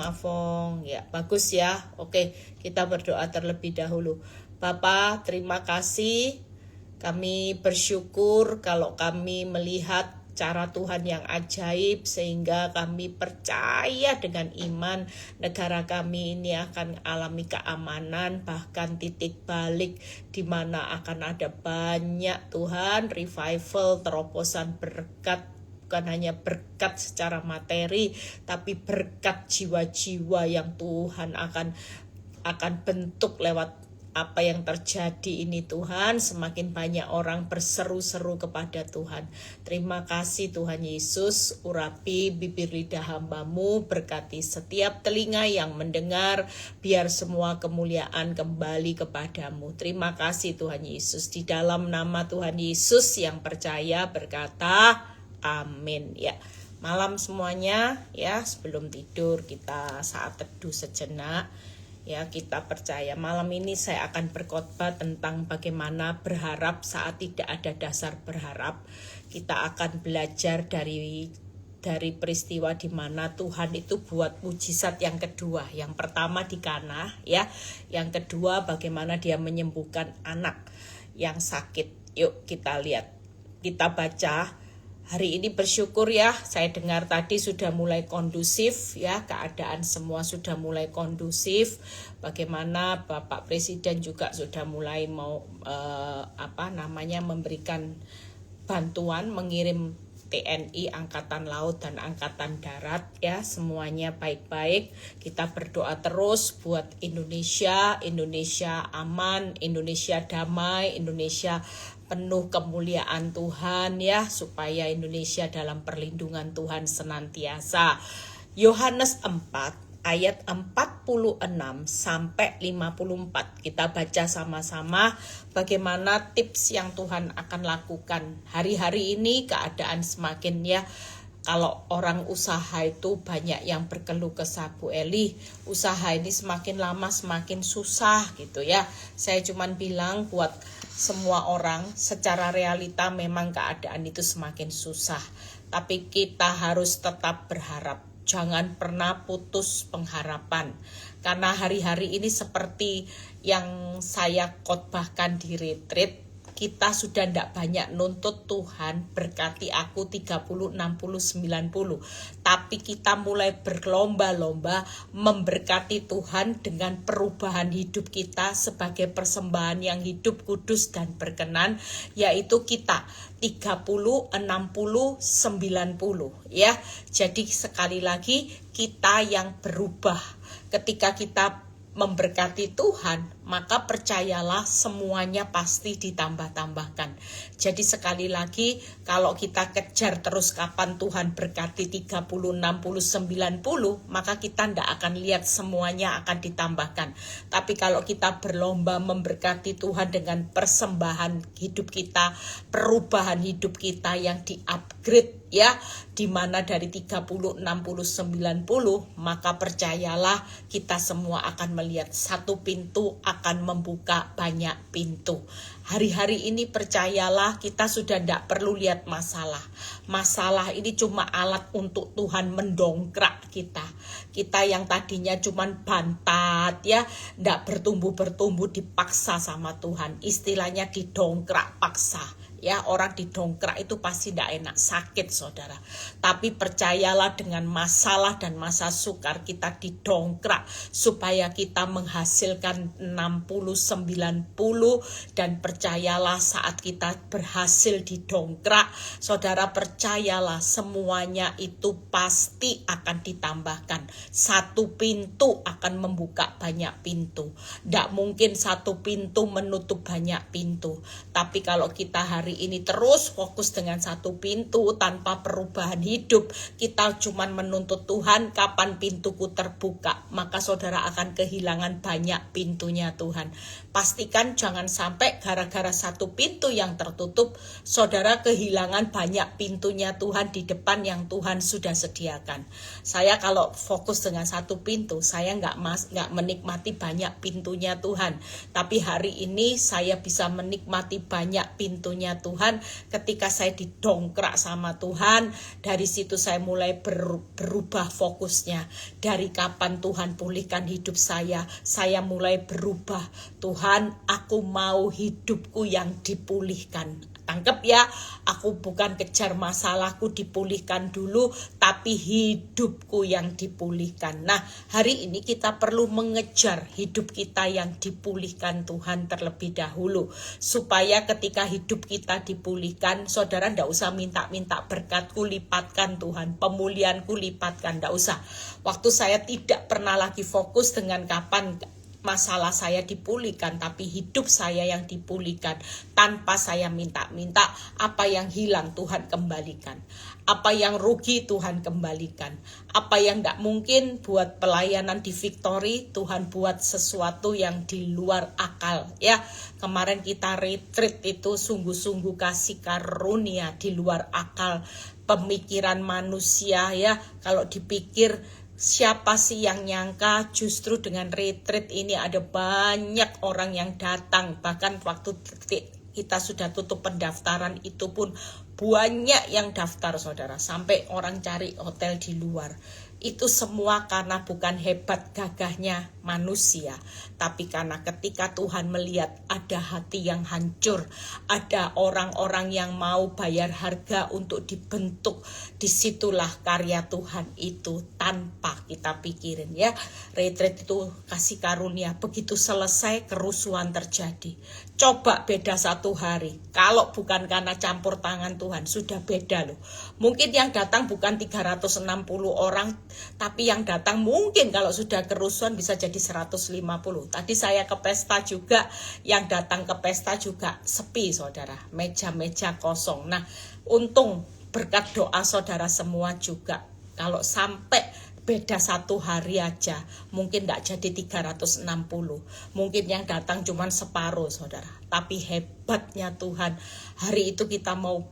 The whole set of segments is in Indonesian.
Afong. Ya, bagus ya. Oke, kita berdoa terlebih dahulu. Bapa, terima kasih. Kami bersyukur kalau kami melihat cara Tuhan yang ajaib sehingga kami percaya dengan iman negara kami ini akan alami keamanan, bahkan titik balik di mana akan ada banyak Tuhan revival, terobosan berkat, bukan hanya berkat secara materi tapi berkat jiwa-jiwa yang Tuhan akan bentuk lewat apa yang terjadi ini Tuhan. Semakin banyak orang berseru-seru kepada Tuhan. Terima kasih Tuhan Yesus. Urapi bibir lidah hamba-Mu, berkati setiap telinga yang mendengar, biar semua kemuliaan kembali kepadamu. Terima kasih Tuhan Yesus. Di dalam nama Tuhan Yesus yang percaya berkata amin. Ya, malam semuanya ya, sebelum tidur kita saat teduh sejenak. Ya, kita percaya malam ini saya akan berkhotbah tentang bagaimana berharap saat tidak ada dasar berharap. Kita akan belajar dari peristiwa di mana Tuhan itu buat mujizat yang kedua. Yang pertama di Kana ya. Yang kedua bagaimana dia menyembuhkan anak yang sakit. Yuk kita lihat. Kita baca. Hari ini bersyukur ya, saya dengar tadi sudah mulai kondusif ya, keadaan semua sudah mulai kondusif. Bagaimana Bapak Presiden juga sudah mulai mau memberikan bantuan, mengirim TNI, Angkatan Laut dan Angkatan Darat ya, semuanya baik-baik. Kita berdoa terus buat Indonesia aman, Indonesia damai, Indonesia penuh kemuliaan Tuhan ya, supaya Indonesia dalam perlindungan Tuhan senantiasa. Yohanes 4 ayat 46 sampai 54. Kita baca sama-sama bagaimana tips yang Tuhan akan lakukan. Hari-hari ini keadaan semakin ya, kalau orang usaha itu banyak yang berkeluh kesah, Bu Eli, usaha ini semakin lama semakin susah gitu ya. Saya cuman bilang buat semua orang, secara realita memang keadaan itu semakin susah. Tapi kita harus tetap berharap. Jangan pernah putus pengharapan. Karena hari-hari ini seperti yang saya khotbahkan di retreat, kita sudah tidak banyak nuntut Tuhan berkati aku 30, 60, 90. Tapi kita mulai berlomba-lomba memberkati Tuhan dengan perubahan hidup kita sebagai persembahan yang hidup, kudus dan berkenan. Yaitu kita 30, 60, 90 ya. Jadi sekali lagi kita yang berubah. Ketika kita memberkati Tuhan, maka percayalah semuanya pasti ditambah-tambahkan. Jadi sekali lagi, kalau kita kejar terus kapan Tuhan berkati 30, 60, 90, maka kita tidak akan lihat semuanya akan ditambahkan. Tapi kalau kita berlomba memberkati Tuhan dengan persembahan hidup kita, perubahan hidup kita yang di-upgrade ya, dimana dari 30, 60, 90, maka percayalah kita semua akan melihat satu pintu akan membuka banyak pintu. Hari-hari ini percayalah kita sudah tidak perlu lihat masalah. Masalah ini cuma alat untuk Tuhan mendongkrak kita. Kita yang tadinya cuma bantat ya, tidak bertumbuh-bertumbuh dipaksa sama Tuhan. Istilahnya didongkrak paksa. Ya, orang didongkrak itu pasti tidak enak, sakit saudara. Tapi percayalah dengan masalah dan masa sukar kita didongkrak supaya kita menghasilkan 60, 90. Dan percayalah saat kita berhasil didongkrak, saudara percayalah semuanya itu pasti akan ditambahkan. Satu pintu akan membuka banyak pintu. Tidak mungkin satu pintu menutup banyak pintu. Tapi kalau kita hari ini terus fokus dengan satu pintu tanpa perubahan hidup, kita cuman menuntut Tuhan kapan pintuku terbuka, maka saudara akan kehilangan banyak pintunya Tuhan. Pastikan jangan sampai gara-gara satu pintu yang tertutup, saudara kehilangan banyak pintunya Tuhan di depan yang Tuhan sudah sediakan. Saya kalau fokus dengan satu pintu, saya nggak menikmati banyak pintunya Tuhan. Tapi hari ini saya bisa menikmati banyak pintunya Tuhan ketika saya didongkrak sama Tuhan. Dari situ saya mulai berubah fokusnya. Dari kapan Tuhan pulihkan hidup saya mulai berubah. Tuhan, aku mau hidupku yang dipulihkan. Tangkep ya, aku bukan kejar masalahku dipulihkan dulu, tapi hidupku yang dipulihkan. Nah, hari ini kita perlu mengejar hidup kita yang dipulihkan Tuhan terlebih dahulu. Supaya ketika hidup kita dipulihkan, saudara ndak usah minta-minta berkatku lipatkan Tuhan, pemulihanku lipatkan, ndak usah. Waktu saya tidak pernah lagi fokus dengan kapan masalah saya dipulihkan, tapi hidup saya yang dipulihkan tanpa saya minta-minta. Apa yang hilang Tuhan kembalikan, apa yang rugi Tuhan kembalikan, apa yang gak mungkin buat pelayanan di Victory, Tuhan buat sesuatu yang di luar akal ya. Kemarin kita retreat itu sungguh-sungguh kasih karunia di luar akal, pemikiran manusia ya. Kalau dipikir, siapa sih yang nyangka justru dengan retreat ini ada banyak orang yang datang. Bahkan waktu kita sudah tutup pendaftaran itu pun banyak yang daftar saudara. Sampai orang cari hotel di luar. Itu semua karena bukan hebat gagahnya manusia, tapi karena ketika Tuhan melihat ada hati yang hancur, ada orang-orang yang mau bayar harga untuk dibentuk, disitulah karya Tuhan itu tanpa kita pikirin ya. Retreat itu kasih karunia, begitu selesai kerusuhan terjadi. Coba beda satu hari, kalau bukan karena campur tangan Tuhan, sudah beda loh. Mungkin yang datang bukan 360 orang, tapi yang datang mungkin kalau sudah kerusuhan bisa jadi 150. Tadi saya ke pesta juga, yang datang ke pesta juga sepi saudara, meja-meja kosong. Nah, untung berkat doa saudara semua juga, kalau sampai beda satu hari aja, mungkin tidak jadi 360. Mungkin yang datang cuma separuh saudara. Tapi hebatnya Tuhan, hari itu kita mau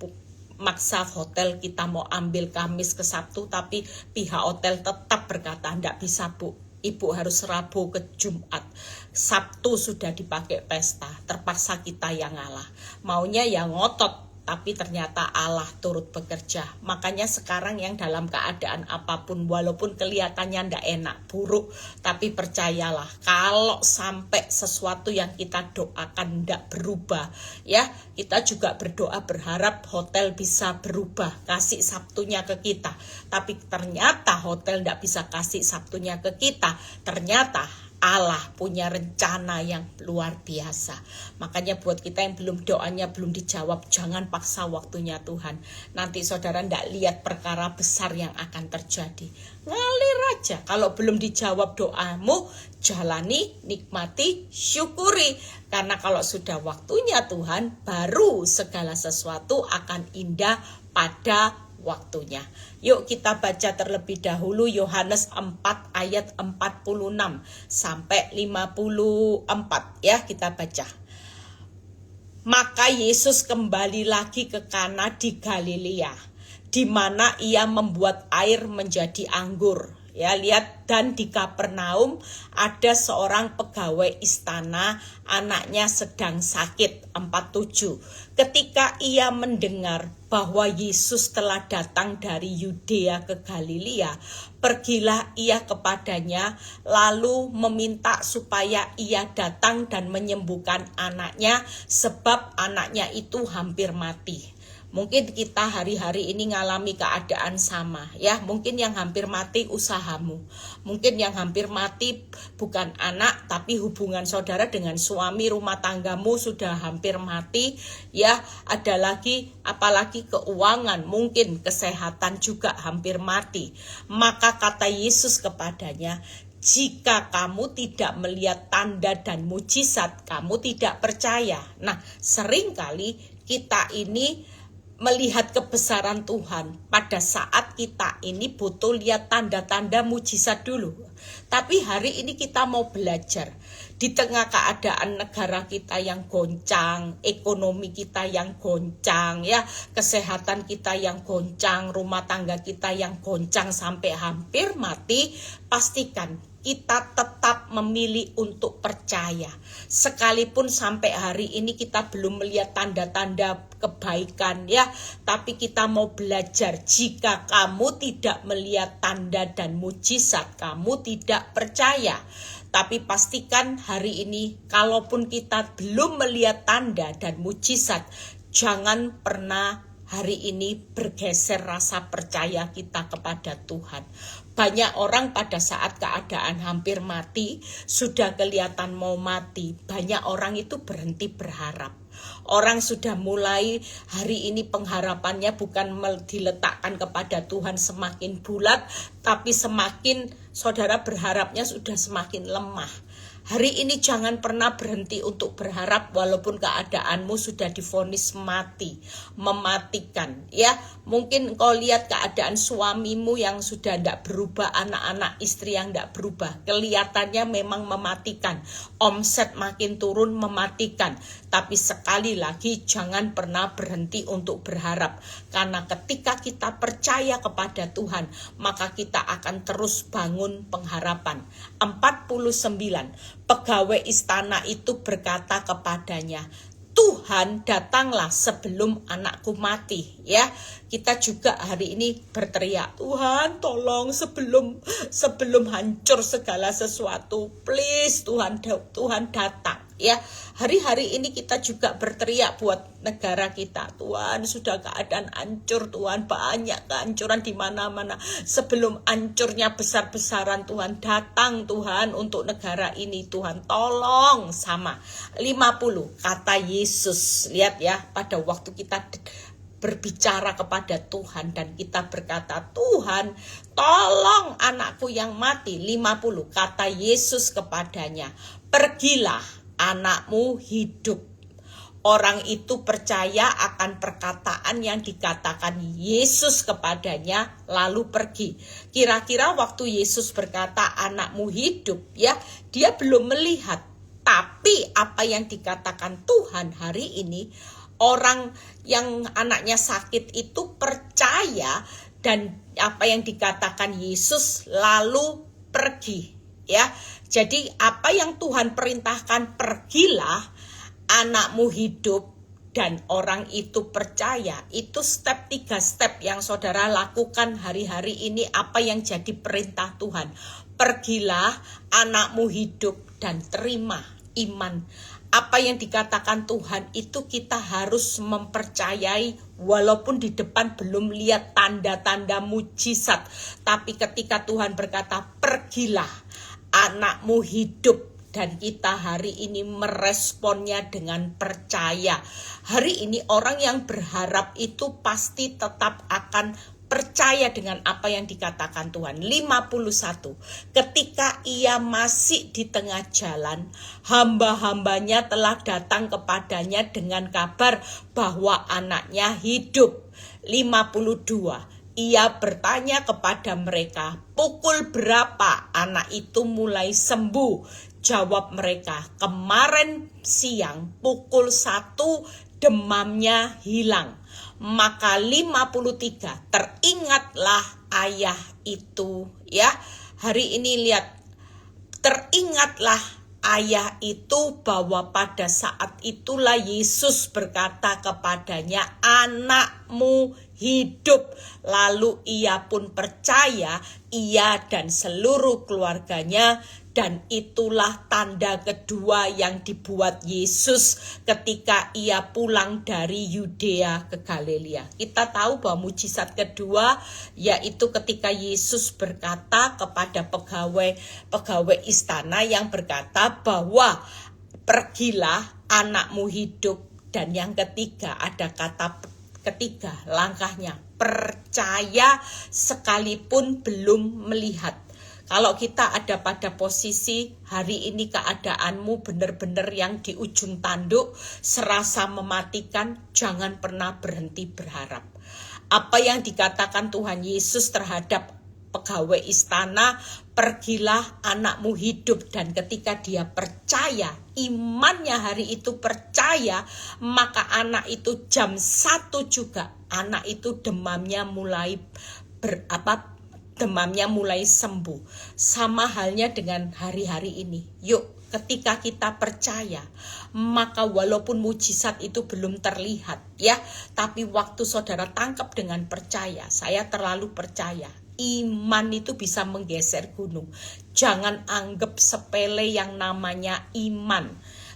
maksa hotel, kita mau ambil Kamis ke Sabtu, tapi pihak hotel tetap berkata, tidak bisa Bu, Ibu harus Rabu ke Jumat. Sabtu sudah dipakai pesta, terpaksa kita yang ngalah. Maunya yang ngotot, tapi ternyata Allah turut bekerja. Makanya sekarang yang dalam keadaan apapun, walaupun kelihatannya ndak enak, buruk, tapi percayalah, kalau sampai sesuatu yang kita doakan ndak berubah, ya kita juga berdoa berharap hotel bisa berubah, kasih Sabtunya ke kita. Tapi ternyata hotel ndak bisa kasih Sabtunya ke kita, ternyata Allah punya rencana yang luar biasa. Makanya buat kita yang doanya belum dijawab, jangan paksa waktunya Tuhan. Nanti saudara ndak lihat perkara besar yang akan terjadi. Ngalir aja. Kalau belum dijawab doamu, jalani, nikmati, syukuri. Karena kalau sudah waktunya Tuhan, baru segala sesuatu akan indah pada waktunya. Yuk kita baca terlebih dahulu Yohanes 4 ayat 46 sampai 54 ya, kita baca. Maka Yesus kembali lagi ke Kana di Galilea, di mana ia membuat air menjadi anggur. Ya, lihat, dan di Kapernaum ada seorang pegawai istana, anaknya sedang sakit. 47. Ketika ia mendengar bahwa Yesus telah datang dari Yudea ke Galilea, pergilah ia kepadanya, lalu meminta supaya ia datang dan menyembuhkan anaknya, sebab anaknya itu hampir mati. Mungkin kita hari-hari ini ngalami keadaan sama ya. Mungkin yang hampir mati usahamu. Mungkin yang hampir mati bukan anak, tapi hubungan saudara dengan suami, rumah tanggamu sudah hampir mati ya. Ada lagi, apalagi keuangan, mungkin kesehatan juga hampir mati. Maka kata Yesus kepadanya, jika kamu tidak melihat tanda dan mujizat, kamu tidak percaya. Nah, seringkali kita ini melihat kebesaran Tuhan pada saat kita ini butuh lihat tanda-tanda mujizat dulu. Tapi hari ini kita mau belajar. Di tengah keadaan negara kita yang goncang, ekonomi kita yang goncang, ya, kesehatan kita yang goncang, rumah tangga kita yang goncang sampai hampir mati, pastikan kita tetap memilih untuk percaya. Sekalipun sampai hari ini kita belum melihat tanda-tanda kebaikan, ya, tapi kita mau belajar. Jika kamu tidak melihat tanda dan mujizat, kamu tidak percaya. Tapi pastikan hari ini, kalaupun kita belum melihat tanda dan mujizat, jangan pernah hari ini bergeser rasa percaya kita kepada Tuhan. Banyak orang pada saat keadaan hampir mati, sudah kelihatan mau mati, banyak orang itu berhenti berharap. Orang sudah mulai hari ini pengharapannya bukan diletakkan kepada Tuhan semakin bulat, tapi semakin saudara berharapnya sudah semakin lemah. Hari ini jangan pernah berhenti untuk berharap walaupun keadaanmu sudah divonis mati, mematikan, ya. Mungkin kau lihat keadaan suamimu yang sudah tidak berubah, anak-anak istri yang tidak berubah, kelihatannya memang mematikan, omset makin turun mematikan. Tapi sekali lagi jangan pernah berhenti untuk berharap, karena ketika kita percaya kepada Tuhan, maka kita akan terus bangun pengharapan. 49 pegawai istana itu berkata kepadanya, Tuhan, datanglah sebelum anakku mati. Ya, kita juga hari ini berteriak, Tuhan tolong sebelum hancur segala sesuatu, please Tuhan datang. Ya, hari-hari ini kita juga berteriak buat negara kita, Tuhan sudah keadaan hancur, Tuhan banyak kehancuran di mana-mana. Sebelum hancurnya besar-besaran, Tuhan datang, Tuhan untuk negara ini, Tuhan tolong. Sama 50 kata Yesus, lihat ya, pada waktu kita berbicara kepada Tuhan dan kita berkata, Tuhan tolong anakku yang mati. 50 kata Yesus kepadanya, pergilah, anakmu hidup. Orang itu percaya akan perkataan yang dikatakan Yesus kepadanya, lalu pergi. Kira-kira waktu Yesus berkata anakmu hidup, ya, dia belum melihat. Tapi apa yang dikatakan Tuhan hari ini, orang yang anaknya sakit itu percaya, dan apa yang dikatakan Yesus lalu pergi, ya. Jadi apa yang Tuhan perintahkan, pergilah, anakmu hidup, dan orang itu percaya. Itu 3 step yang saudara lakukan hari-hari ini. Apa yang jadi perintah Tuhan, pergilah, anakmu hidup, dan terima iman. Apa yang dikatakan Tuhan itu kita harus mempercayai walaupun di depan belum lihat tanda-tanda mujizat. Tapi ketika Tuhan berkata pergilah, anakmu hidup, dan kita hari ini meresponnya dengan percaya. Hari ini orang yang berharap itu pasti tetap akan percaya dengan apa yang dikatakan Tuhan. 51 ketika ia masih di tengah jalan, hamba-hambanya telah datang kepadanya dengan kabar bahwa anaknya hidup. 52 ia bertanya kepada mereka, pukul berapa anak itu mulai sembuh? Jawab mereka, kemarin siang pukul 1 demamnya hilang. Maka 53 teringatlah ayah itu, ya. Hari ini lihat, teringatlah ayah itu bahwa pada saat itulah Yesus berkata kepadanya, anakmu hidup. Lalu ia pun percaya, ia dan seluruh keluarganya. Dan itulah tanda kedua yang dibuat Yesus ketika ia pulang dari Yudea ke Galilea. Kita tahu bahwa mujizat kedua yaitu ketika Yesus berkata kepada pegawai istana yang berkata bahwa pergilah, anakmu hidup. Dan yang ketiga, ada kata ketiga, langkahnya percaya sekalipun belum melihat. Kalau kita ada pada posisi hari ini keadaanmu benar-benar yang di ujung tanduk, serasa mematikan, jangan pernah berhenti berharap. Apa yang dikatakan Tuhan Yesus terhadap pegawai istana, pergilah anakmu hidup. Dan ketika dia percaya, imannya hari itu percaya, maka anak itu jam 1 juga, anak itu demamnya mulai demamnya mulai sembuh. Sama halnya dengan hari-hari ini. Yuk, ketika kita percaya, maka walaupun mujizat itu belum terlihat ya, tapi waktu saudara tangkap dengan percaya, saya terlalu percaya, iman itu bisa menggeser gunung. Jangan anggap sepele yang namanya iman.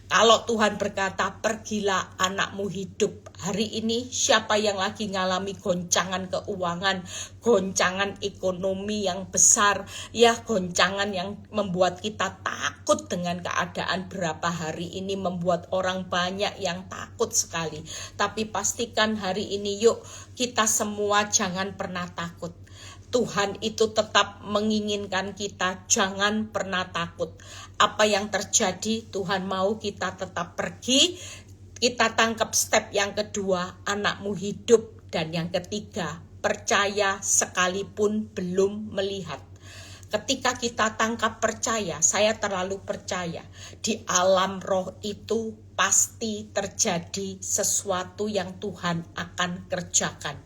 Kalau Tuhan berkata, pergilah anakmu hidup. Hari ini siapa yang lagi ngalami goncangan keuangan, goncangan ekonomi yang besar, ya goncangan yang membuat kita takut dengan keadaan berapa hari ini, membuat orang banyak yang takut sekali. Tapi pastikan hari ini yuk kita semua jangan pernah takut. Tuhan itu tetap menginginkan kita jangan pernah takut. Apa yang terjadi, Tuhan mau kita tetap pergi. Kita tangkap step yang kedua, anakmu hidup. Dan yang ketiga, percaya sekalipun belum melihat. Ketika kita tangkap percaya, saya terlalu percaya, di alam roh itu pasti terjadi sesuatu yang Tuhan akan kerjakan.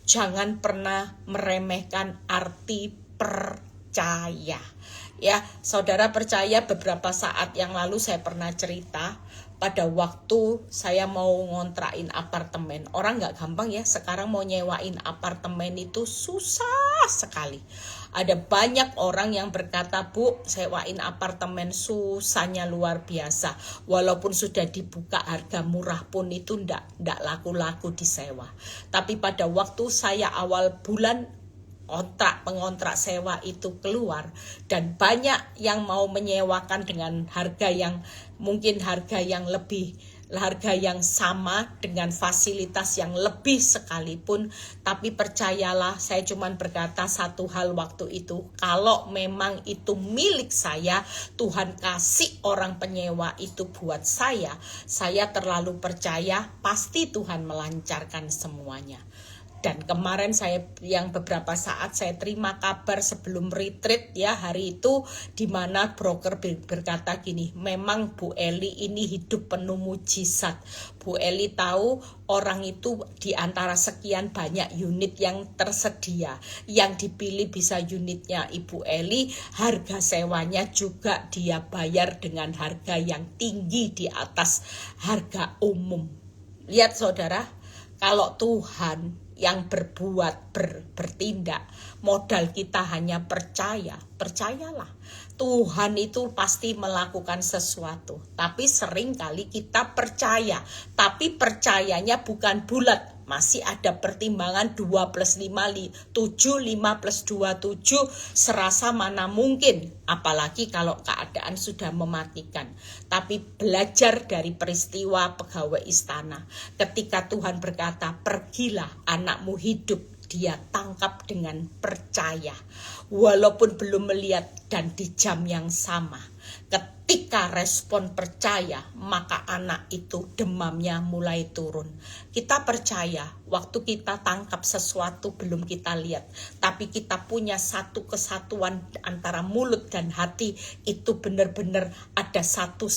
Jangan pernah meremehkan arti percaya. Ya, saudara percaya beberapa saat yang lalu saya pernah cerita pada waktu saya mau ngontrakin apartemen. Orang nggak gampang ya, sekarang mau nyewain apartemen itu susah sekali. Ada banyak orang yang berkata, Bu, sewain apartemen susahnya luar biasa. Walaupun sudah dibuka harga murah pun itu ndak laku-laku disewa. Tapi pada waktu saya awal bulan pengontrak sewa itu keluar dan banyak yang mau menyewakan dengan harga yang mungkin harga yang sama dengan fasilitas yang lebih sekalipun, tapi percayalah, saya cuman berkata satu hal waktu itu, kalau memang itu milik saya, Tuhan kasih orang penyewa itu buat saya terlalu percaya, pasti Tuhan melancarkan semuanya. Dan kemarin yang beberapa saat saya terima kabar sebelum retreat ya, hari itu di mana broker berkata gini, memang Bu Eli ini hidup penuh mujizat. Bu Eli tahu orang itu di antara sekian banyak unit yang tersedia, yang dipilih bisa unitnya Ibu Eli, harga sewanya juga dia bayar dengan harga yang tinggi di atas harga umum. Lihat saudara, kalau Tuhan yang bertindak, modal kita hanya percayalah. Tuhan itu pasti melakukan sesuatu. Tapi sering kali kita percaya, tapi percayanya bukan bulat. Masih ada pertimbangan 2 plus 5, 7, 5 plus 2, 7, serasa mana mungkin. Apalagi kalau keadaan sudah mematikan. Tapi belajar dari peristiwa pegawai istana. Ketika Tuhan berkata, pergilah anakmu hidup, dia tangkap dengan percaya. Walaupun belum melihat dan di jam yang sama. Ketika respon percaya, maka anak itu demamnya mulai turun. Kita percaya, waktu kita tangkap sesuatu belum kita lihat, tapi kita punya satu kesatuan antara mulut dan hati, itu benar-benar ada satu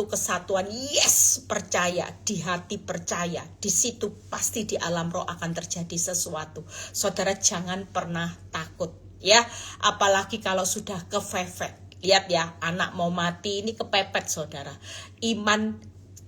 kesatuan. Yes, percaya, di hati percaya, di situ pasti di alam roh akan terjadi sesuatu. Saudara jangan pernah takut ya, apalagi kalau sudah kefefet. Lihat ya, anak mau mati ini kepepet saudara. Iman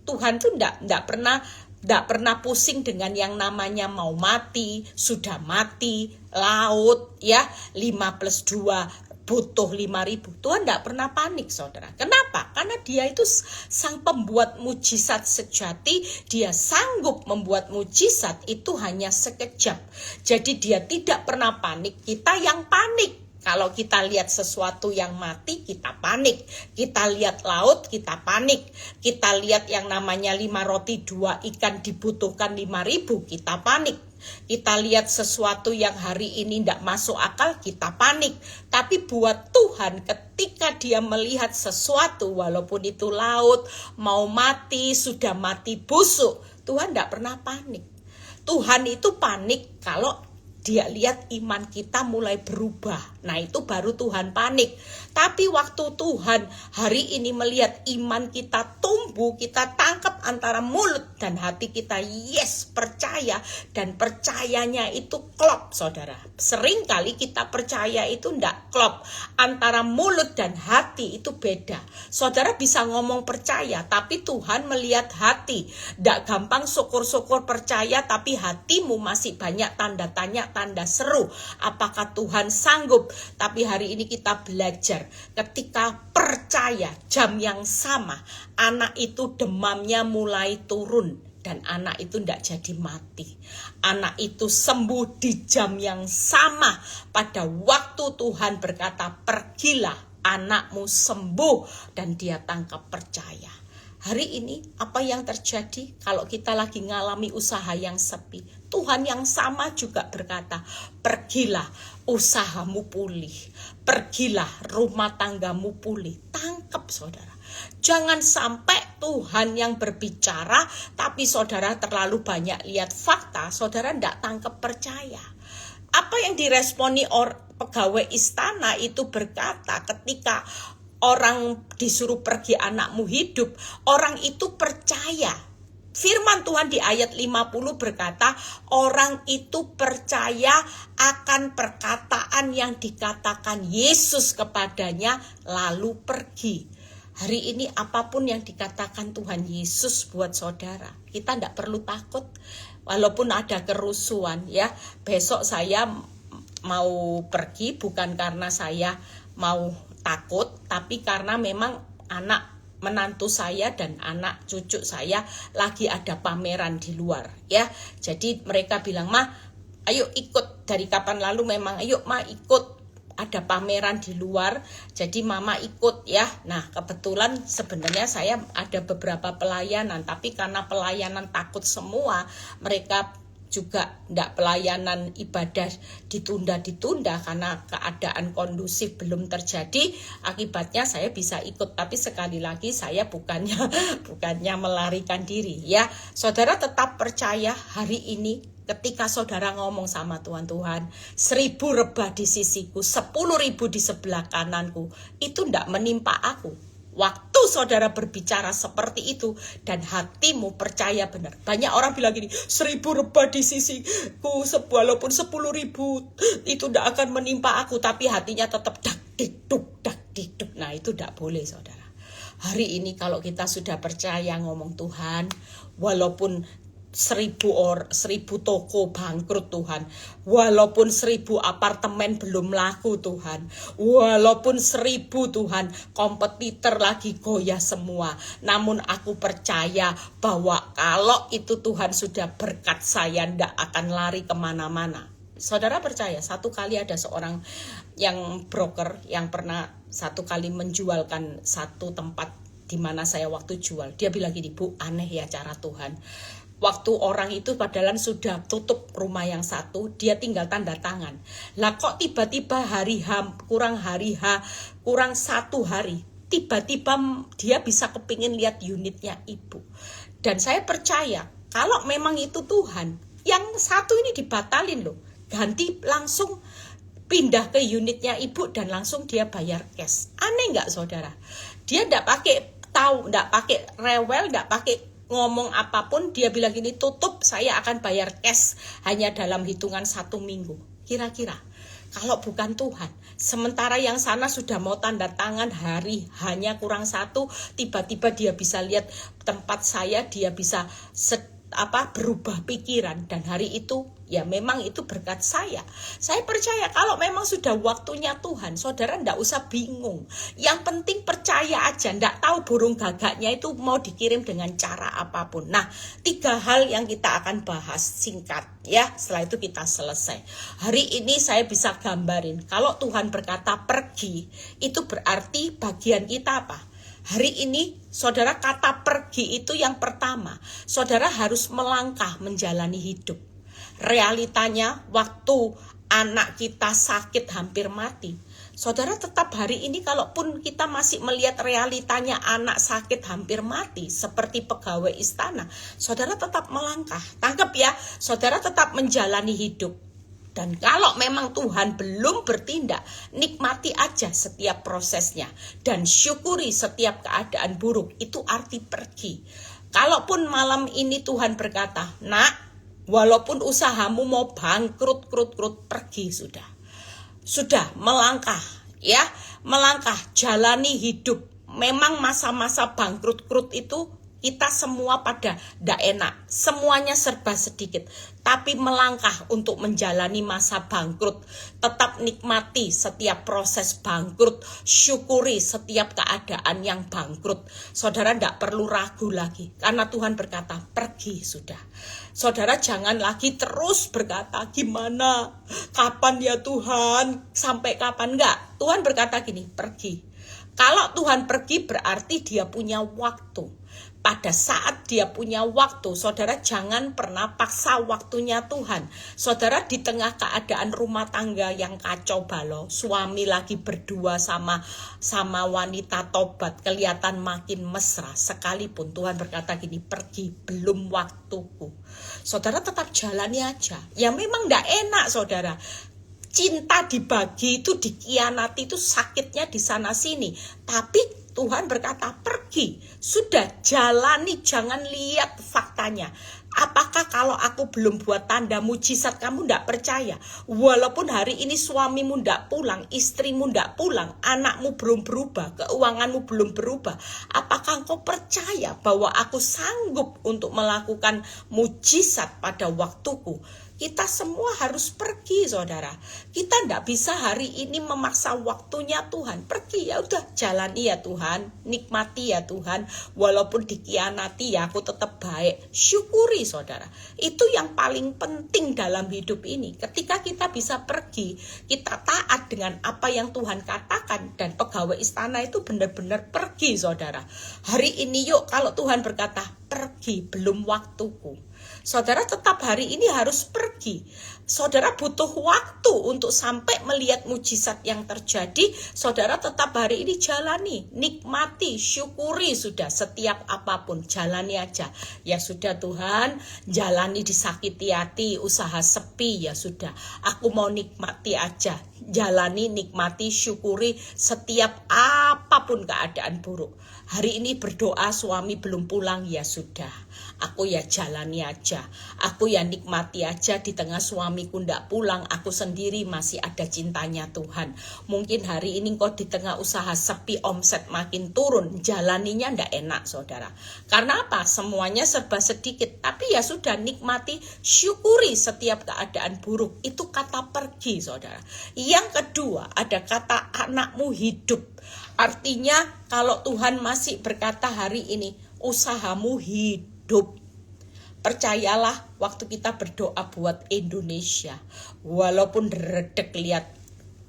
Tuhan tuh enggak pernah pusing dengan yang namanya mau mati, sudah mati, laut ya, 5 plus 2 butuh 5.000. Tuhan enggak pernah panik saudara. Kenapa? Karena dia itu sang pembuat mujizat sejati, dia sanggup membuat mujizat itu hanya sekejap. Jadi dia tidak pernah panik, kita yang panik. Kalau kita lihat sesuatu yang mati, kita panik. Kita lihat laut, kita panik. Kita lihat yang namanya 5 roti 2 ikan dibutuhkan 5.000, kita panik. Kita lihat sesuatu yang hari ini tidak masuk akal, kita panik. Tapi buat Tuhan, ketika dia melihat sesuatu, walaupun itu laut, mau mati, sudah mati busuk, Tuhan tidak pernah panik. Tuhan itu panik kalau Dia lihat iman kita mulai berubah. Nah, itu baru Tuhan panik. Tapi waktu Tuhan hari ini melihat iman kita tumbuh, kita tangkap antara mulut dan hati kita, yes, percaya. Dan percayanya itu klop, saudara. Seringkali kita percaya itu enggak klop. Antara mulut dan hati itu beda. Saudara bisa ngomong percaya, tapi Tuhan melihat hati. Enggak gampang syukur-syukur percaya, tapi hatimu masih banyak tanda tanya, tanda seru. Apakah Tuhan sanggup? Tapi hari ini kita belajar, ketika percaya jam yang sama, anak itu demamnya mulai turun. Dan anak itu tidak jadi mati. Anak itu sembuh di jam yang sama. Pada waktu Tuhan berkata, pergilah, anakmu sembuh. Dan dia tangkap percaya. Hari ini apa yang terjadi kalau kita lagi ngalami usaha yang sepi? Tuhan yang sama juga berkata, pergilah, usahamu pulih. Pergilah, rumah tanggamu pulih. Tangkap, saudara. Jangan sampai Tuhan yang berbicara, tapi saudara terlalu banyak lihat fakta, saudara tidak tangkap percaya. Apa yang diresponi pegawai istana itu berkata, ketika orang disuruh pergi anakmu hidup, orang itu percaya. Firman Tuhan di ayat 50 berkata, orang itu percaya akan perkataan yang dikatakan Yesus kepadanya, lalu pergi. Hari ini apapun yang dikatakan Tuhan Yesus buat saudara, kita tidak perlu takut. Walaupun ada kerusuhan ya, besok saya mau pergi bukan karena saya mau takut, tapi karena memang anak menantu saya dan anak cucu saya lagi ada pameran di luar ya. Jadi mereka bilang, "Ma, ayo ikut." Dari kapan lalu memang, "Ayo Ma ikut, ada pameran di luar." Jadi mama ikut ya. Nah, kebetulan sebenarnya saya ada beberapa pelayanan, tapi karena pelayanan takut semua, mereka juga tidak, pelayanan ibadah ditunda karena keadaan kondusif belum terjadi. Akibatnya saya bisa ikut, tapi sekali lagi saya bukannya melarikan diri ya. Saudara tetap percaya hari ini. Ketika saudara ngomong sama Tuhan, 1000 rebah di sisiku, 10.000 di sebelah kananku, itu tidak menimpa aku. Waktu saudara berbicara seperti itu dan hatimu percaya benar. Banyak orang bilang gini, 1000 rebah di sisiku, walaupun 10.000 itu tidak akan menimpa aku, tapi hatinya tetap dak diduk. Nah, itu tidak boleh, saudara. Hari ini kalau kita sudah percaya ngomong Tuhan, walaupun 1000 toko bangkrut Tuhan, walaupun 1000 apartemen belum laku Tuhan, walaupun 1000 Tuhan kompetitor lagi goyah semua, namun aku percaya bahwa kalau itu Tuhan sudah berkat, saya ndak akan lari kemana-mana. Saudara percaya, satu kali ada seorang yang broker yang pernah satu kali menjualkan satu tempat di mana saya waktu jual. Dia bilang gini, "Bu, aneh ya cara Tuhan. Waktu orang itu padahal sudah tutup rumah yang satu, dia tinggal tanda tangan. Lah kok tiba-tiba kurang 1 hari, tiba-tiba dia bisa kepingin lihat unitnya ibu." Dan saya percaya, kalau memang itu Tuhan, yang satu ini dibatalin loh. Ganti langsung pindah ke unitnya ibu dan langsung dia bayar cash. Aneh nggak, saudara? Dia nggak pakai tahu, nggak pakai rewel, nggak pakai ngomong apapun, dia bilang gini, "Tutup, saya akan bayar cash hanya dalam hitungan 1 minggu. Kira-kira kalau bukan Tuhan, sementara yang sana sudah mau tanda tangan, hari hanya kurang 1, tiba-tiba dia bisa lihat tempat saya, dia bisa berubah pikiran, dan hari itu ya memang itu berkat saya. Saya percaya kalau memang sudah waktunya Tuhan, saudara ndak usah bingung. Yang penting percaya aja, ndak tahu burung gagaknya itu mau dikirim dengan cara apapun. Nah, 3 hal yang kita akan bahas singkat ya, setelah itu kita selesai. Hari ini saya bisa gambarin, kalau Tuhan berkata pergi, itu berarti bagian kita apa? Hari ini saudara, kata pergi itu yang pertama, saudara harus melangkah menjalani hidup. Realitanya waktu anak kita sakit hampir mati, saudara tetap hari ini kalaupun kita masih melihat realitanya anak sakit hampir mati seperti pegawai istana, saudara tetap melangkah. Tangkap ya, saudara tetap menjalani hidup. Dan kalau memang Tuhan belum bertindak, nikmati aja setiap prosesnya dan syukuri setiap keadaan buruk. Itu arti pergi. Kalaupun malam ini Tuhan berkata, nak, walaupun usahamu mau bangkrut, pergi sudah. Sudah melangkah, ya, melangkah, jalani hidup. Memang masa-masa bangkrut itu kita semua pada ndak enak, semuanya serba sedikit. Tapi melangkah untuk menjalani masa bangkrut, tetap nikmati setiap proses bangkrut, syukuri setiap keadaan yang bangkrut. Saudara ndak perlu ragu lagi, karena Tuhan berkata, pergi sudah. Saudara jangan lagi terus berkata, gimana, kapan ya Tuhan, sampai kapan, enggak. Tuhan berkata gini, pergi. Kalau Tuhan pergi berarti dia punya waktu. Pada saat dia punya waktu, saudara jangan pernah paksa waktunya Tuhan. Saudara di tengah keadaan rumah tangga yang kacau balau, suami lagi berdua sama wanita tobat, kelihatan makin mesra, sekalipun Tuhan berkata gini, pergi, belum waktuku. Saudara tetap jalani aja. Ya memang gak enak saudara. Cinta dibagi itu, dikhianati itu sakitnya di sana sini. Tapi Tuhan berkata pergi, sudah jalani, jangan lihat faktanya. Apakah kalau aku belum buat tanda mujizat kamu ndak percaya? Walaupun hari ini suamimu ndak pulang, istrimu ndak pulang, anakmu belum berubah, keuanganmu belum berubah. Apakah engkau percaya bahwa aku sanggup untuk melakukan mujizat pada waktuku? Kita semua harus pergi saudara. Kita ndak bisa hari ini memaksa waktunya Tuhan. Pergi ya udah, jalani ya Tuhan, nikmati ya Tuhan. Walaupun dikhianati ya aku tetap baik. Syukuri saudara. Itu yang paling penting dalam hidup ini. Ketika kita bisa pergi, kita taat dengan apa yang Tuhan katakan. Dan pegawai istana itu benar-benar pergi saudara. Hari ini yuk, kalau Tuhan berkata pergi, belum waktuku, saudara tetap hari ini harus pergi. Saudara butuh waktu untuk sampai melihat mujizat yang terjadi. Saudara tetap hari ini jalani, nikmati, syukuri sudah setiap apapun. Jalani aja. Ya sudah Tuhan, jalani disakiti hati, usaha sepi, ya sudah. Aku mau nikmati aja. Jalani, nikmati, syukuri setiap apapun keadaan buruk. Hari ini berdoa suami belum pulang, ya sudah. Aku ya jalani aja. Aku ya nikmati aja di tengah suamiku ndak pulang. Aku sendiri masih ada cintanya Tuhan. Mungkin hari ini kau di tengah usaha sepi, omset makin turun. Jalaninya ndak enak saudara. Karena apa? Semuanya serba sedikit. Tapi ya sudah, nikmati, syukuri setiap keadaan buruk. Itu kata pergi saudara. Yang kedua ada kata anakmu hidup. Artinya kalau Tuhan masih berkata hari ini, usahamu hidup. Percayalah waktu kita berdoa buat Indonesia, walaupun redek lihat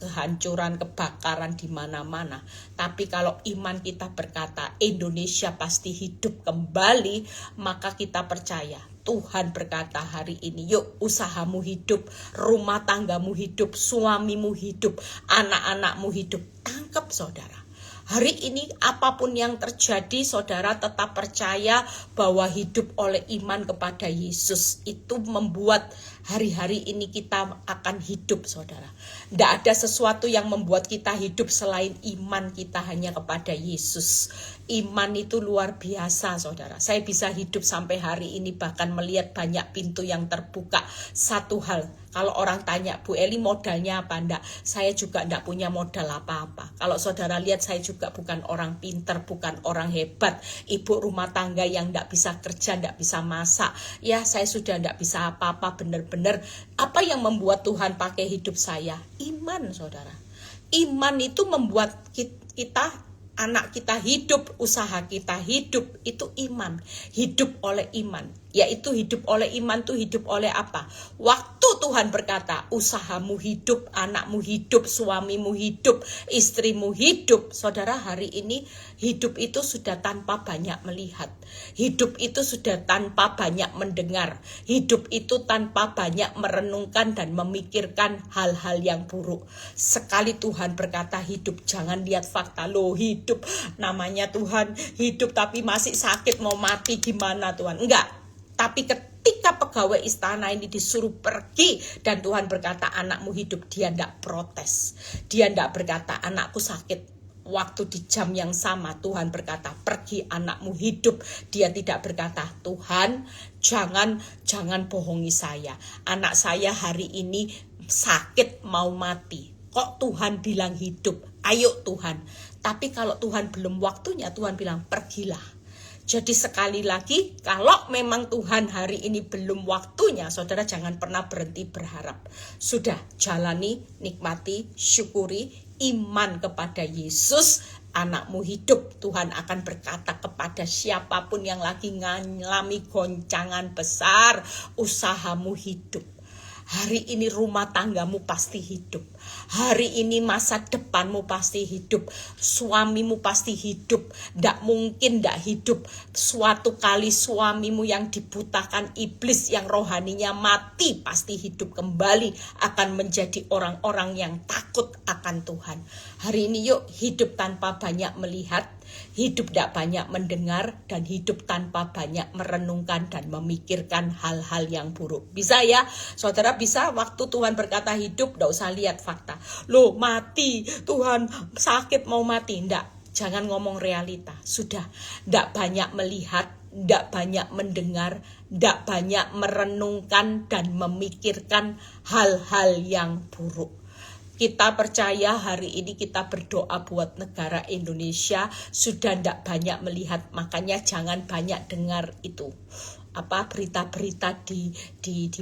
kehancuran, kebakaran di mana-mana, tapi kalau iman kita berkata Indonesia pasti hidup kembali, maka kita percaya Tuhan berkata hari ini, yuk usahamu hidup, rumah tanggamu hidup, suamimu hidup, anak-anakmu hidup. Tangkap saudara. Hari ini apapun yang terjadi, saudara tetap percaya bahwa hidup oleh iman kepada Yesus itu membuat hari-hari ini kita akan hidup saudara. Tidak ada sesuatu yang membuat kita hidup selain iman kita hanya kepada Yesus. Iman itu luar biasa saudara. Saya bisa hidup sampai hari ini bahkan melihat banyak pintu yang terbuka. Satu hal, kalau orang tanya, Bu Eli modalnya apa? Enggak, saya juga enggak punya modal apa-apa. Kalau saudara lihat saya juga bukan orang pinter, bukan orang hebat. Ibu rumah tangga yang enggak bisa kerja, enggak bisa masak. Ya saya sudah enggak bisa apa-apa benar-benar. Apa yang membuat Tuhan pakai hidup saya? Iman saudara. Iman itu membuat kita, anak kita hidup, usaha kita hidup, itu iman. Hidup oleh iman. Yaitu hidup oleh iman itu hidup oleh apa? Waktu Tuhan berkata, usahamu hidup, anakmu hidup, suamimu hidup, istrimu hidup. Saudara hari ini hidup itu sudah tanpa banyak melihat. Hidup itu sudah tanpa banyak mendengar. Hidup itu tanpa banyak merenungkan dan memikirkan hal-hal yang buruk. Sekali Tuhan berkata hidup, jangan lihat fakta. Loh hidup, namanya Tuhan hidup tapi masih sakit mau mati gimana Tuhan? Enggak. Tapi ketika ketika pegawai istana ini disuruh pergi dan Tuhan berkata anakmu hidup, dia tidak protes. Dia tidak berkata anakku sakit. Waktu di jam yang sama Tuhan berkata pergi anakmu hidup. Dia tidak berkata Tuhan jangan bohongi saya. Anak saya hari ini sakit mau mati. Kok Tuhan bilang hidup? Ayo Tuhan. Tapi kalau Tuhan belum waktunya, Tuhan bilang pergilah. Jadi sekali lagi, kalau memang Tuhan hari ini belum waktunya, saudara jangan pernah berhenti berharap. Sudah, jalani, nikmati, syukuri, iman kepada Yesus, anakmu hidup. Tuhan akan berkata kepada siapapun yang lagi ngalami goncangan besar, usahamu hidup. Hari ini rumah tanggamu pasti hidup. Hari ini masa depanmu pasti hidup. Suamimu pasti hidup. Tidak mungkin tidak hidup. Suatu kali suamimu yang dibutakan iblis, yang rohaninya mati, pasti hidup kembali. Akan menjadi orang-orang yang takut akan Tuhan. Hari ini yuk hidup tanpa banyak melihat. Hidup tidak banyak mendengar, dan hidup tanpa banyak merenungkan dan memikirkan hal-hal yang buruk. Bisa ya, saudara bisa waktu Tuhan berkata hidup, tidak usah lihat fakta. Loh mati, Tuhan sakit mau mati. Tidak, jangan ngomong realita. Sudah, tidak banyak melihat, tidak banyak mendengar, tidak banyak merenungkan dan memikirkan hal-hal yang buruk. Kita percaya hari ini kita berdoa buat negara Indonesia, sudah tidak banyak melihat, makanya jangan banyak dengar itu berita-berita di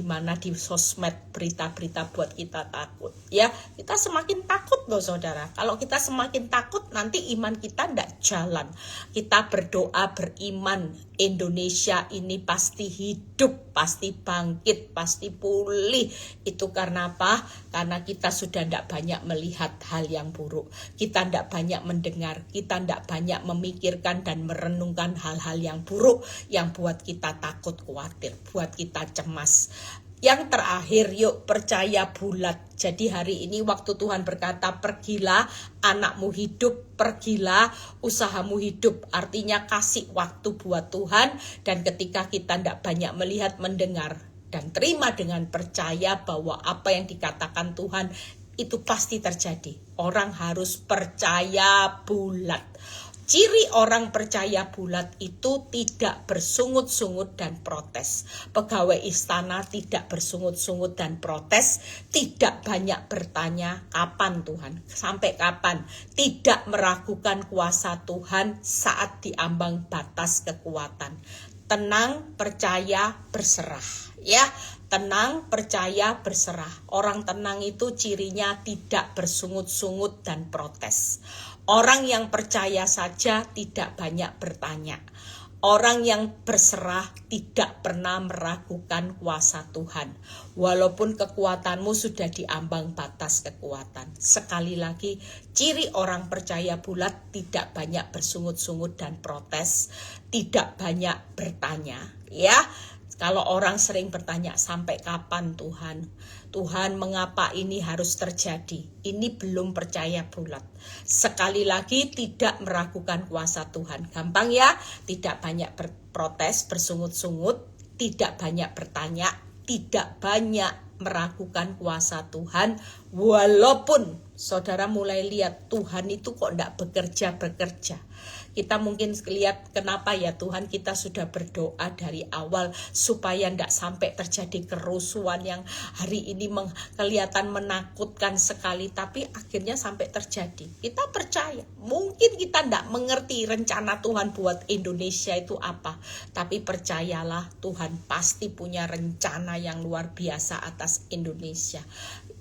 mana di sosmed, berita-berita buat kita takut. Ya, kita semakin takut loh saudara. Kalau kita semakin takut, nanti iman kita tidak jalan. Kita berdoa beriman, Indonesia ini pasti hidup, pasti bangkit, pasti pulih. Itu karena apa? Karena kita sudah tidak banyak melihat hal yang buruk. Kita tidak banyak mendengar, kita tidak banyak memikirkan dan merenungkan hal-hal yang buruk yang buat kita takut, khawatir, buat kita cemas. Yang terakhir, yuk percaya bulat. Jadi hari ini waktu Tuhan berkata pergilah, anakmu hidup, pergilah, usahamu hidup. Artinya kasih waktu buat Tuhan, dan ketika kita tidak banyak melihat, mendengar, dan terima dengan percaya bahwa apa yang dikatakan Tuhan itu pasti terjadi. Orang harus percaya bulat. Ciri orang percaya bulat itu tidak bersungut-sungut dan protes. Pegawai istana tidak bersungut-sungut dan protes, tidak banyak bertanya kapan Tuhan, sampai kapan. Tidak meragukan kuasa Tuhan saat diambang batas kekuatan. Tenang, percaya, berserah. Ya, tenang, percaya, berserah. Orang tenang itu cirinya tidak bersungut-sungut dan protes. Orang yang percaya saja tidak banyak bertanya. Orang yang berserah tidak pernah meragukan kuasa Tuhan. Walaupun kekuatanmu sudah diambang batas kekuatan. Sekali lagi, ciri orang percaya bulat tidak banyak bersungut-sungut dan protes, tidak banyak bertanya. Ya, kalau orang sering bertanya sampai kapan Tuhan? Tuhan, mengapa ini harus terjadi? Ini belum percaya bulat. Sekali lagi, tidak meragukan kuasa Tuhan. Gampang ya, tidak banyak berprotes, bersungut-sungut, tidak banyak bertanya, tidak banyak meragukan kuasa Tuhan. Walaupun saudara mulai lihat Tuhan itu kok tidak bekerja. Kita mungkin lihat kenapa ya Tuhan, kita sudah berdoa dari awal supaya tidak sampai terjadi kerusuhan yang hari ini kelihatan menakutkan sekali, tapi akhirnya sampai terjadi. Kita percaya, mungkin kita tidak mengerti rencana Tuhan buat Indonesia itu apa, tapi percayalah Tuhan pasti punya rencana yang luar biasa atas Indonesia.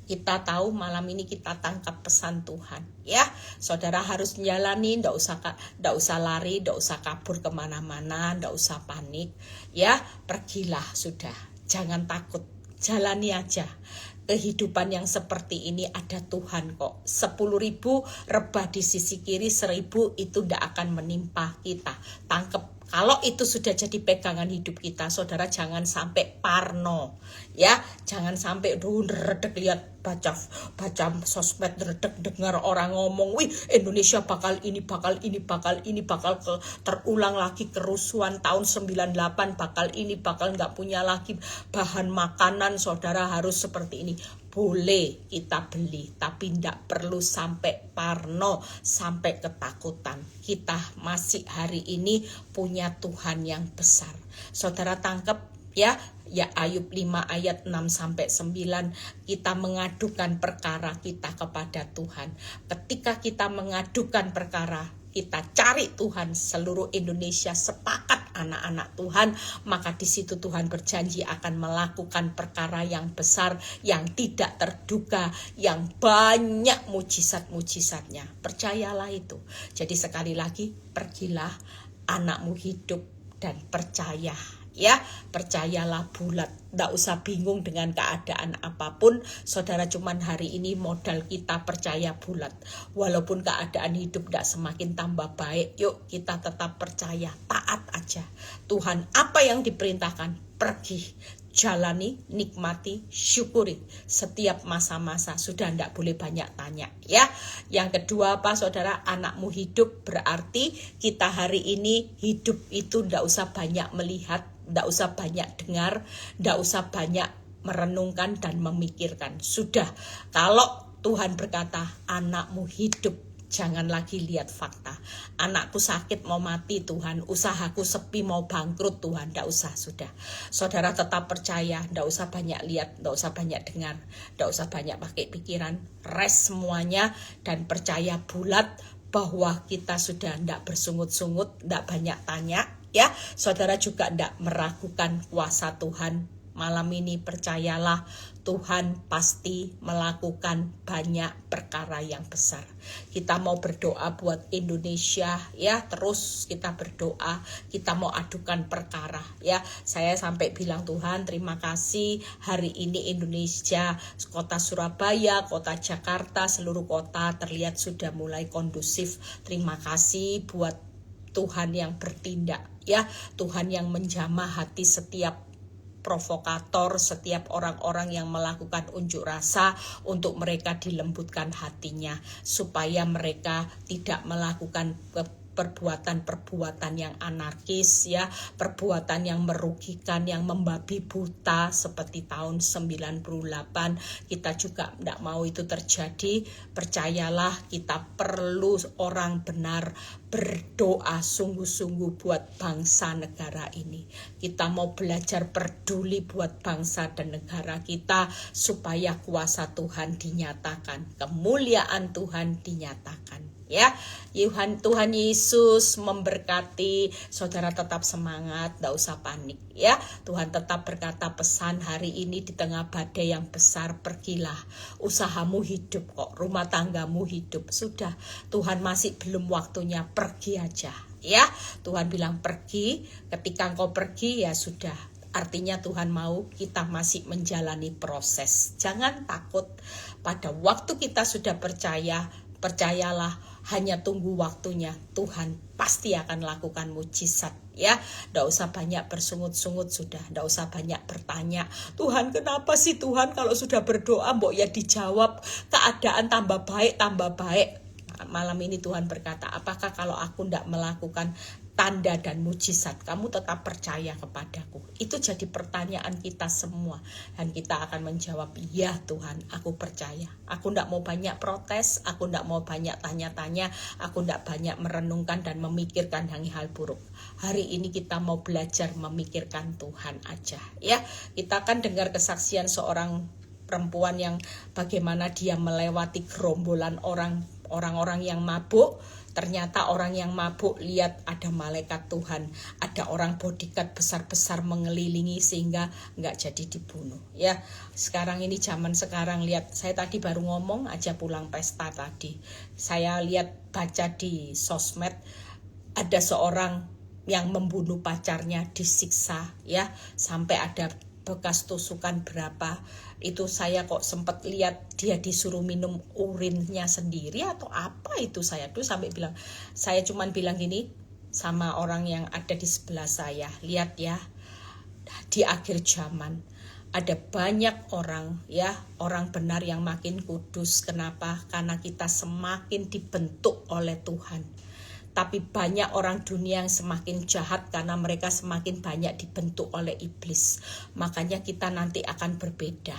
Kita tahu malam ini kita tangkap pesan Tuhan. Ya, saudara harus menjalani, ndak usah lari, ndak usah kabur kemana-mana, ndak usah panik. Ya, pergilah sudah, jangan takut, jalani aja. Kehidupan yang seperti ini ada Tuhan kok. 10.000 rebah di sisi kiri, 1.000 itu ndak akan menimpa kita. Tangkap Kalau itu sudah jadi pegangan hidup kita, saudara jangan sampai parno, ya, jangan sampai redek lihat baca sosmed, redek dengar orang ngomong, wih Indonesia bakal ini bakal terulang lagi kerusuhan tahun 98, bakal ini bakal nggak punya lagi bahan makanan, saudara harus seperti ini. Boleh kita beli, tapi tidak perlu sampai parno, sampai ketakutan. Kita masih hari ini punya Tuhan yang besar. Saudara tangkap ya Ayub 5 ayat 6-9, kita mengadukan perkara kita kepada Tuhan. Ketika kita mengadukan perkara, kita cari Tuhan, seluruh Indonesia sepakat anak-anak Tuhan, maka di situ Tuhan berjanji akan melakukan perkara yang besar, yang tidak terduga, yang banyak mujizat-mujizatnya. Percayalah itu. Jadi sekali lagi, pergilah, anakmu hidup, dan percaya. Ya, percayalah bulat, tidak usah bingung dengan keadaan apapun. Saudara, cuman hari ini modal kita percaya bulat. Walaupun keadaan hidup tidak semakin tambah baik, yuk kita tetap percaya, taat aja. Tuhan apa yang diperintahkan, pergi, jalani, nikmati, syukuri setiap masa-masa. Sudah tidak boleh banyak tanya ya. Yang kedua apa saudara, anakmu hidup berarti kita hari ini hidup itu tidak usah banyak melihat, tidak usah banyak dengar, tidak usah banyak merenungkan dan memikirkan. Sudah, kalau Tuhan berkata anakmu hidup, jangan lagi lihat fakta. Anakku sakit mau mati Tuhan, usahaku sepi mau bangkrut Tuhan, tidak usah, sudah. Saudara tetap percaya, tidak usah banyak lihat, tidak usah banyak dengar, tidak usah banyak pakai pikiran, rest semuanya dan percaya bulat bahwa kita sudah tidak bersungut-sungut, tidak banyak tanya. Ya, saudara juga tidak meragukan kuasa Tuhan. Malam ini percayalah, Tuhan pasti melakukan banyak perkara yang besar. Kita mau berdoa buat Indonesia ya, terus kita berdoa, kita mau adukan perkara ya. Saya sampai bilang Tuhan terima kasih hari ini Indonesia, kota Surabaya, kota Jakarta, seluruh kota terlihat sudah mulai kondusif. Terima kasih buat Tuhan yang bertindak ya, Tuhan yang menjamah hati setiap provokator, setiap orang-orang yang melakukan unjuk rasa, untuk mereka dilembutkan hatinya supaya mereka tidak melakukan perbuatan-perbuatan yang anarkis ya, perbuatan yang merugikan, yang membabi buta seperti tahun 98. Kita juga tidak mau itu terjadi. Percayalah, kita perlu orang benar berdoa sungguh-sungguh buat bangsa negara ini. Kita mau belajar peduli buat bangsa dan negara kita supaya kuasa Tuhan dinyatakan, kemuliaan Tuhan dinyatakan. Ya, Tuhan Yesus memberkati. Saudara tetap semangat, tidak usah panik ya. Tuhan tetap berkata pesan hari ini di tengah badai yang besar, pergilah. Usahamu hidup kok, rumah tanggamu hidup. Sudah, Tuhan masih belum waktunya, pergi aja ya. Tuhan bilang pergi, ketika engkau pergi ya sudah. Artinya Tuhan mau kita masih menjalani proses. Jangan takut, pada waktu kita sudah percaya, percayalah, hanya tunggu waktunya. Tuhan pasti akan lakukan mujizat ya. Tidak usah banyak bersungut-sungut, sudah. Tidak usah banyak bertanya, Tuhan kenapa sih Tuhan, kalau sudah berdoa mbok ya dijawab, keadaan tambah baik. Malam ini Tuhan berkata, apakah kalau aku tidak melakukan tanda dan mujizat, kamu tetap percaya kepadaku? Itu jadi pertanyaan kita semua. Dan kita akan menjawab, ya Tuhan, aku percaya. Aku tidak mau banyak protes, aku tidak mau banyak tanya-tanya, aku tidak banyak merenungkan dan memikirkan hal buruk. Hari ini kita mau belajar memikirkan Tuhan aja ya. Kita akan dengar kesaksian seorang perempuan yang bagaimana dia melewati gerombolan orang-orang yang mabuk. Ternyata orang yang mabuk lihat ada malaikat Tuhan, ada orang bodyguard besar-besar mengelilingi sehingga nggak jadi dibunuh ya. Sekarang ini zaman sekarang, lihat, saya tadi baru ngomong aja pulang pesta tadi, saya lihat baca di sosmed ada seorang yang membunuh pacarnya, disiksa ya, sampai ada bekas tusukan berapa. Itu saya kok sempat lihat dia disuruh minum urinnya sendiri atau apa itu. Saya tuh sampai bilang, saya cuman bilang gini, sama orang yang ada di sebelah saya. Lihat ya, di akhir zaman ada banyak orang ya, orang benar yang makin kudus. Kenapa? Karena kita semakin dibentuk oleh Tuhan. Tapi banyak orang dunia yang semakin jahat karena mereka semakin banyak dibentuk oleh iblis. Makanya kita nanti akan berbeda.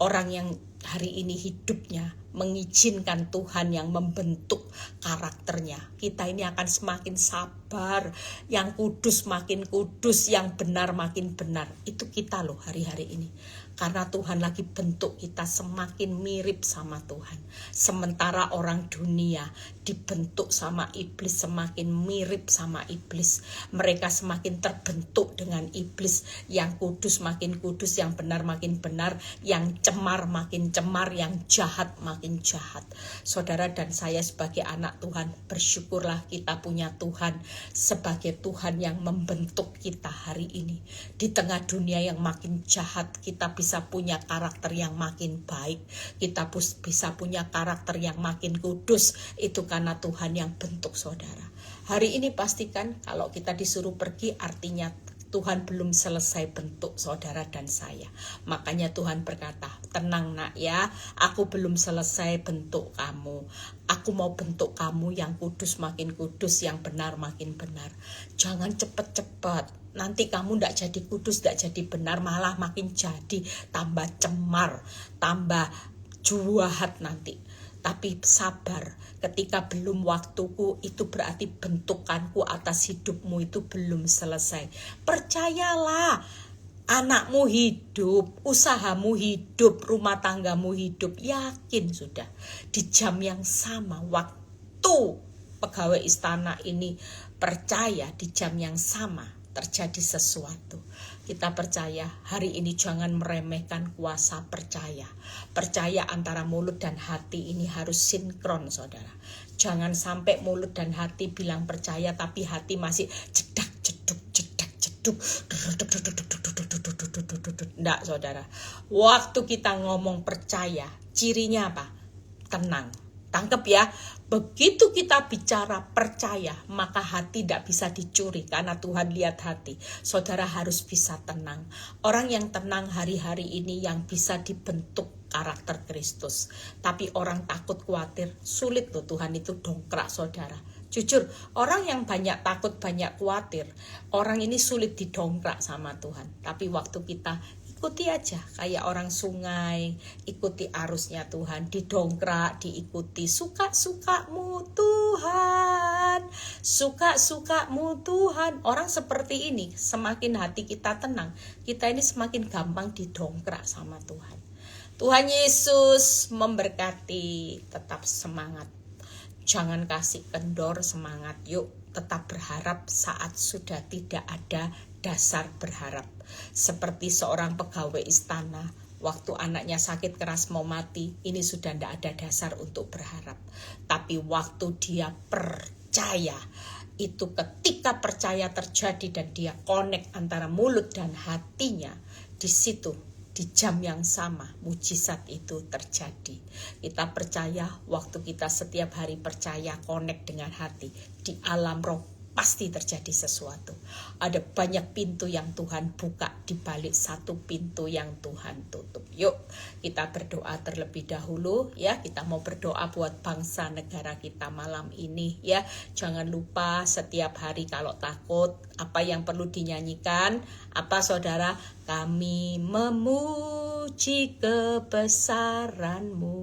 Orang yang hari ini hidupnya mengizinkan Tuhan yang membentuk karakternya, kita ini akan semakin sabar, yang kudus makin kudus, yang benar makin benar. Itu kita loh hari-hari ini. Karena Tuhan lagi bentuk kita semakin mirip sama Tuhan. Sementara orang dunia dibentuk sama iblis, semakin mirip sama iblis. Mereka semakin terbentuk dengan iblis. Yang kudus makin kudus, yang benar makin benar, yang cemar makin cemar, yang jahat makin jahat. Saudara dan saya sebagai anak Tuhan, bersyukurlah kita punya Tuhan sebagai Tuhan yang membentuk kita hari ini. Di tengah dunia yang makin jahat, kita bisa punya karakter yang makin baik. Kita bisa punya karakter yang makin kudus. Itu karena Tuhan yang bentuk saudara. Hari ini pastikan kalau kita disuruh pergi, artinya Tuhan belum selesai bentuk saudara dan saya. Makanya Tuhan berkata, tenang nak ya, aku belum selesai bentuk kamu. Aku mau bentuk kamu yang kudus makin kudus, yang benar makin benar. Jangan cepat-cepat. Nanti kamu tidak jadi kudus, tidak jadi benar, malah makin jadi tambah cemar, tambah jahat nanti. Tapi sabar, ketika belum waktuku, itu berarti bentukanku atas hidupmu itu belum selesai. Percayalah, anakmu hidup, usahamu hidup, rumah tanggamu hidup, yakin sudah. Di jam yang sama, waktu pegawai istana ini percaya, di jam yang sama terjadi sesuatu. Kita percaya hari ini, jangan meremehkan kuasa percaya. Percaya antara mulut dan hati ini harus sinkron saudara. Jangan sampai mulut dan hati bilang percaya tapi hati masih jedak jeduk jedak jeduk. Enggak saudara. Waktu kita ngomong percaya, cirinya apa? Tenang. Tangkep ya. Begitu kita bicara percaya, maka hati tidak bisa dicuri karena Tuhan lihat hati. Saudara harus bisa tenang. Orang yang tenang hari-hari ini yang bisa dibentuk karakter Kristus. Tapi orang takut khawatir, sulit loh Tuhan itu dongkrak saudara. Jujur, orang yang banyak takut, banyak khawatir, orang ini sulit didongkrak sama Tuhan. Tapi waktu kita ikuti aja kayak orang sungai, ikuti arusnya Tuhan, didongkrak, diikuti. Suka-sukamu Tuhan, suka-sukamu Tuhan. Orang seperti ini, semakin hati kita tenang, kita ini semakin gampang didongkrak sama Tuhan. Tuhan Yesus memberkati, tetap semangat. Jangan kasih kendor, semangat. Yuk tetap berharap saat sudah tidak ada dasar berharap. Seperti seorang pegawai istana, waktu anaknya sakit keras mau mati, ini sudah tidak ada dasar untuk berharap. Tapi waktu dia percaya, itu ketika percaya terjadi dan dia connect antara mulut dan hatinya, di situ di jam yang sama mujizat itu terjadi. Kita percaya, waktu kita setiap hari percaya connect dengan hati, di alam roh pasti terjadi sesuatu. Ada banyak pintu yang Tuhan buka di balik satu pintu yang Tuhan tutup. Yuk kita berdoa terlebih dahulu ya. Kita mau berdoa buat bangsa negara kita malam ini ya. Jangan lupa setiap hari kalau takut, apa yang perlu dinyanyikan? Apa saudara? Kami memuji kebesaran-Mu,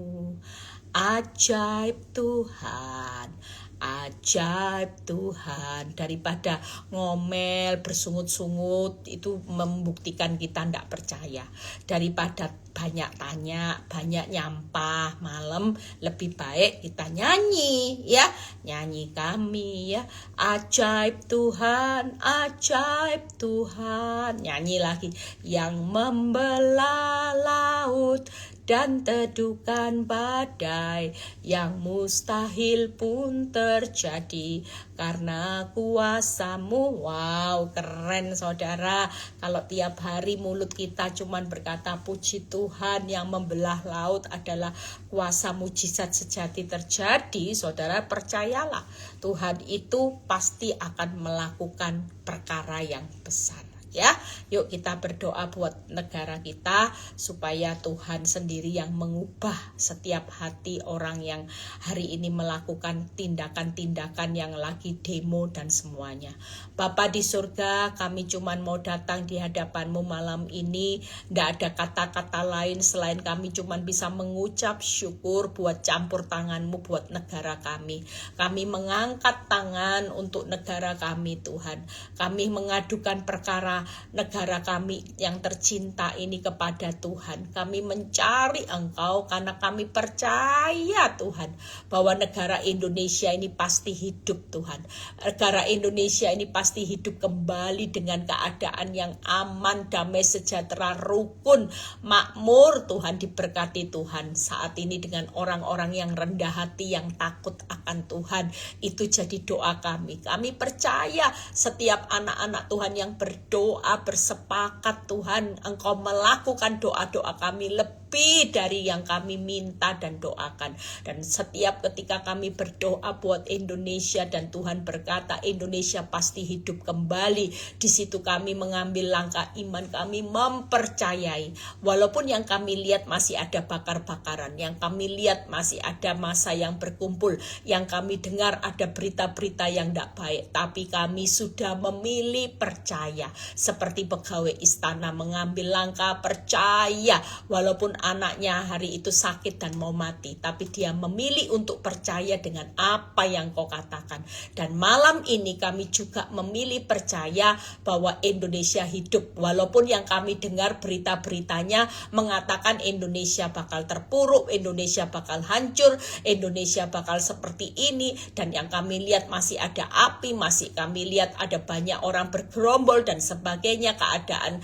ajaib Tuhan, ajaib Tuhan. Daripada ngomel bersungut-sungut, itu membuktikan kita tidak percaya. Daripada banyak tanya, banyak nyampah malam, lebih baik kita nyanyi ya. Nyanyi kami ya, ajaib Tuhan, ajaib Tuhan. Nyanyi lagi, yang membelah laut dan teduhkan badai, yang mustahil pun terjadi karena kuasa-Mu. Wow, keren saudara. Kalau tiap hari mulut kita cuman berkata puji Tuhan, yang membelah laut adalah kuasa mujizat sejati terjadi, saudara percayalah Tuhan itu pasti akan melakukan perkara yang besar. Ya, yuk kita berdoa buat negara kita supaya Tuhan sendiri yang mengubah setiap hati orang yang hari ini melakukan tindakan-tindakan yang lagi demo dan semuanya. Bapa di surga, kami cuman mau datang di hadapan-Mu malam ini. Tidak ada kata-kata lain selain kami cuman bisa mengucap syukur buat campur tangan-Mu buat negara kami. Kami mengangkat tangan untuk negara kami Tuhan. Kami mengadukan perkara negara kami yang tercinta ini kepada Tuhan. Kami mencari Engkau karena kami percaya Tuhan bahwa negara Indonesia ini pasti hidup Tuhan. Negara Indonesia ini pasti hidup kembali dengan keadaan yang aman, damai, sejahtera, rukun, makmur. Tuhan diberkati Tuhan saat ini dengan orang-orang yang rendah hati, yang takut akan Tuhan. Itu jadi doa kami. Kami percaya setiap anak-anak Tuhan yang berdoa bersepakat Tuhan, Engkau melakukan doa-doa kami lebih dari yang kami minta dan doakan. Dan setiap ketika kami berdoa buat Indonesia dan Tuhan berkata Indonesia pasti hidup kembali, di situ kami mengambil langkah iman, kami mempercayai walaupun yang kami lihat masih ada bakar-bakaran, yang kami lihat masih ada massa yang berkumpul, yang kami dengar ada berita-berita yang tidak baik, tapi kami sudah memilih percaya seperti pegawai istana mengambil langkah percaya walaupun anaknya hari itu sakit dan mau mati, tapi dia memilih untuk percaya dengan apa yang Kau katakan. Dan malam ini kami juga memilih percaya bahwa Indonesia hidup walaupun yang kami dengar berita-beritanya mengatakan Indonesia bakal terpuruk, Indonesia bakal hancur, Indonesia bakal seperti ini, dan yang kami lihat masih ada api, masih kami lihat ada banyak orang bergerombol dan sebagainya, keadaan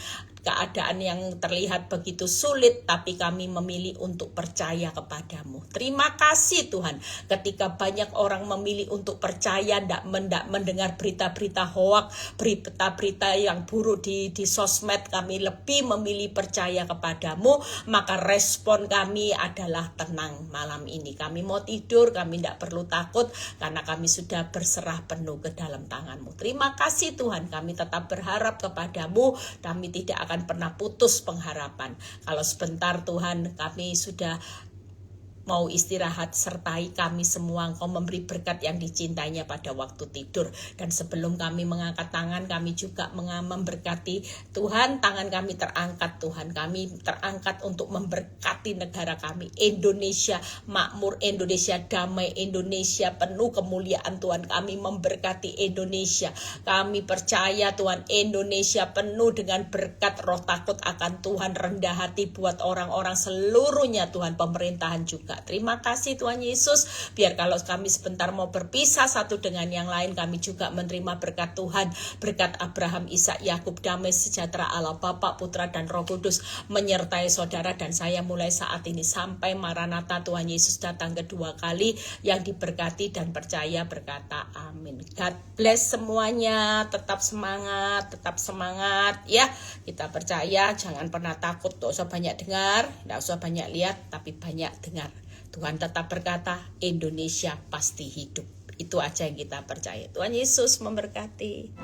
yang terlihat begitu sulit, tapi kami memilih untuk percaya kepadamu. Terima kasih Tuhan, ketika banyak orang memilih untuk percaya, tidak mendengar berita-berita hoak, berita-berita yang buruk di sosmed, kami lebih memilih percaya kepadamu, maka respon kami adalah tenang malam ini. Kami mau tidur, kami tidak perlu takut, karena kami sudah berserah penuh ke dalam tangan-Mu. Terima kasih Tuhan, kami tetap berharap kepadamu, kami tidak akan pernah putus pengharapan. Kalau sebentar Tuhan kami sudah mau istirahat, sertai kami semua. Engkau memberi berkat yang dicintainya pada waktu tidur. Dan sebelum kami mengangkat tangan, kami juga memberkati Tuhan. Tangan kami terangkat Tuhan, kami terangkat untuk memberkati negara kami, Indonesia makmur, Indonesia damai, Indonesia penuh kemuliaan Tuhan. Kami memberkati Indonesia, kami percaya Tuhan Indonesia penuh dengan berkat, roh takut akan Tuhan, rendah hati buat orang-orang seluruhnya Tuhan, pemerintahan juga. Terima kasih Tuhan Yesus, biar kalau kami sebentar mau berpisah satu dengan yang lain, kami juga menerima berkat Tuhan, berkat Abraham, Ishak, Yakub, damai sejahtera Allah Bapa, Putra dan Roh Kudus menyertai saudara dan saya mulai saat ini sampai Maranatha Tuhan Yesus datang kedua kali. Yang diberkati dan percaya berkata amin. God bless semuanya, tetap semangat ya. Kita percaya, jangan pernah takut, tidak usah banyak dengar, tidak usah banyak lihat, tapi banyak dengar. Tuhan tetap berkata, Indonesia pasti hidup. Itu aja yang kita percaya. Tuhan Yesus memberkati.